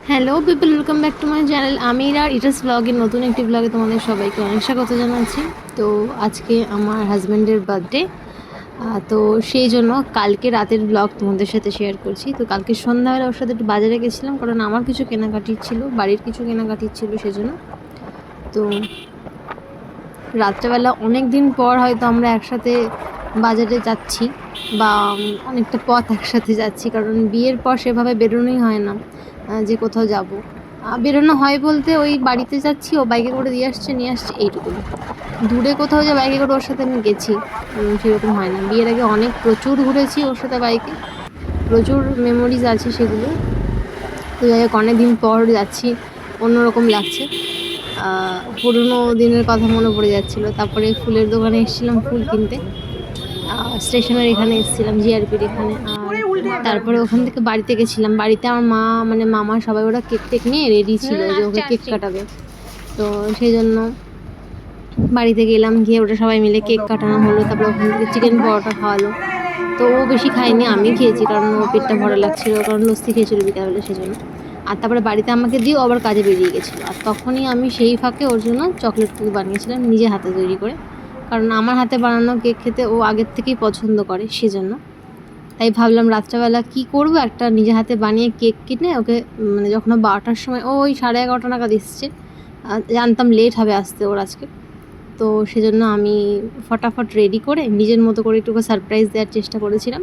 Hello people, welcome back to my channel Amir আর ইটাস ব্লগের নতুন একটি ব্লগে তোমাদের সবাইকে অনেক স্বাগত জানাচ্ছি। তো আজকে আমার হাজব্যান্ডের বার্থডে, তো সেই জন্য কালকে রাতের ব্লগ তোমাদের সাথে শেয়ার করছি। তো কালকে সন্ধ্যাবেলা ওর সাথে একটু বাজারে গেছিলাম, কারণ আমার কিছু কেনাকাটির ছিল, বাড়ির কিছু কেনাকাটির ছিল সেজন্য। তো রাত্রেবেলা অনেক দিন পর হয়তো আমরা একসাথে বাজারে যাচ্ছি, বা অনেকটা পথ একসাথে যাচ্ছি, কারণ বিয়ের পর সেভাবে বেরোনোই হয় না যে কোথাও যাব। বেরোনো হয় বলতে ওই বাড়িতে যাচ্ছি, ও বাইকে করে দিয়ে আসছে নিয়ে আসছে এইটুকুনি। দূরে কোথাও যে বাইকে করে ওর সাথে আমি গেছি সেরকম হয় না। বিয়ের আগে অনেক প্রচুর ঘুরেছি ওর সাথে বাইকে, প্রচুর মেমোরিজ আছে সেগুলো। তো যাই হোক, অনেক দিন পর যাচ্ছি, অন্যরকম লাগছে, পুরনো দিনের কথা মনে পড়ে যাচ্ছিলো। তারপরে ফুলের দোকানে এসেছিলাম ফুল কিনতে, স্টেশনের এখানে এসেছিলাম জিআরপির এখানে। আর তারপরে ওখান থেকে বাড়িতে গেছিলাম। বাড়িতে আমার মা মানে মামা সবাই ওরা কেক টেক নিয়ে রেডি ছিল যে ওকে কেক কাটাবে। তো সেই জন্য বাড়িতে গেলাম, গিয়ে ওটা সবাই মিলে কেক কাটানো হলো। তারপরে ওখান থেকে চিকেন পরোটা খাওয়ালো। তো ও বেশি খায়নি, আমি খেয়েছি, কারণ ও পেটটা ভরা লাগছিল, কারণ লস্যি খেয়েছিল বিকালবেলা সেজন্য। আর তারপরে বাড়িতে আমাকে দিয়ে আবার কাজে বেরিয়ে গেছিলো। আর তখনই আমি সেই ফাঁকে ওর জন্য চকলেট কেক বানিয়েছিলাম নিজে হাতে তৈরি করে, কারণ আমার হাতে বানানো কেক খেতে ও আগের থেকেই পছন্দ করে সেজন্য। তাই ভাবলাম রাত্রেবেলা কী করবো, একটা নিজে হাতে বানিয়ে কেক কিনে ওকে, মানে যখন 12টার সময়, ও ওই 11:30 নাগাদ এসছে, জানতাম লেট হবে আসতে ওর আজকে। তো সেজন্য আমি ফটাফট রেডি করে নিজের মতো করে একটু সারপ্রাইজ দেওয়ার চেষ্টা করেছিলাম।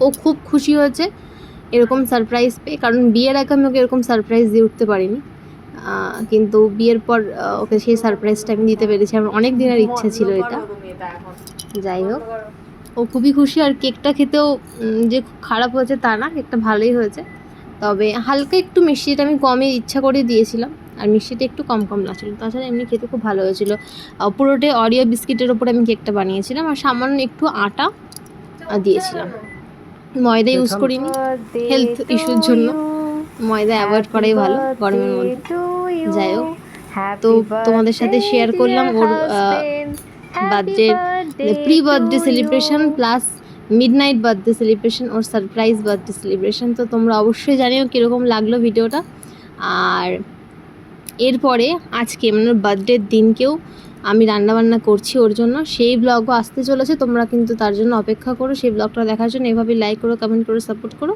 ও খুব খুশি হয়েছে এরকম সারপ্রাইজ পেয়ে, কারণ বিয়ের আগে আমি ওকে এরকম সারপ্রাইজ দিয়ে উঠতে পারিনি, কিন্তু বিয়ের পর ওকে সেই সারপ্রাইজটা আমি দিতে পেরেছি। আমার অনেক দিনের ইচ্ছা ছিল এটা। যাই হোক, ও খুবই খুশি। আর কেকটা খেতেও যে খুব খারাপ হয়েছে তা না, কেকটা ভালোই হয়েছে, তবে হালকা একটু মিষ্টিটা আমি কমই ইচ্ছা করে দিয়েছিলাম, আর মিষ্টিটা একটু কম কম লাগছিল। তাছাড়া এমনি খেতে খুব ভালো হয়েছিল। পুরোটাই অরিও বিস্কিটের ওপরে আমি কেকটা বানিয়েছিলাম, আর সামান্য একটু আটা দিয়েছিলাম। ময়দা ইউজ করিনি, হেলথ ইস্যুর জন্য ময়দা অ্যাভয়েড করাই ভালো গরমের মধ্যে। যাই হোক, তো তোমাদের সাথে শেয়ার করলাম ওর birthday, pre birthday celebration plus midnight birthday celebration, ওর সারপ্রাইজ বার্থডে সেলিব্রেশন। তো তোমরা অবশ্যই জানিও কীরকম লাগলো ভিডিওটা। আর এরপরে আজকে মানে ওর বার্থডের দিনকেও আমি রান্নাবান্না করছি ওর জন্য, সেই ব্লগও আসতে চলেছে। তোমরা কিন্তু তার জন্য অপেক্ষা করো, সেই ব্লগটা দেখার জন্য। এভাবে লাইক করো, কমেন্ট করো, সাপোর্ট করো।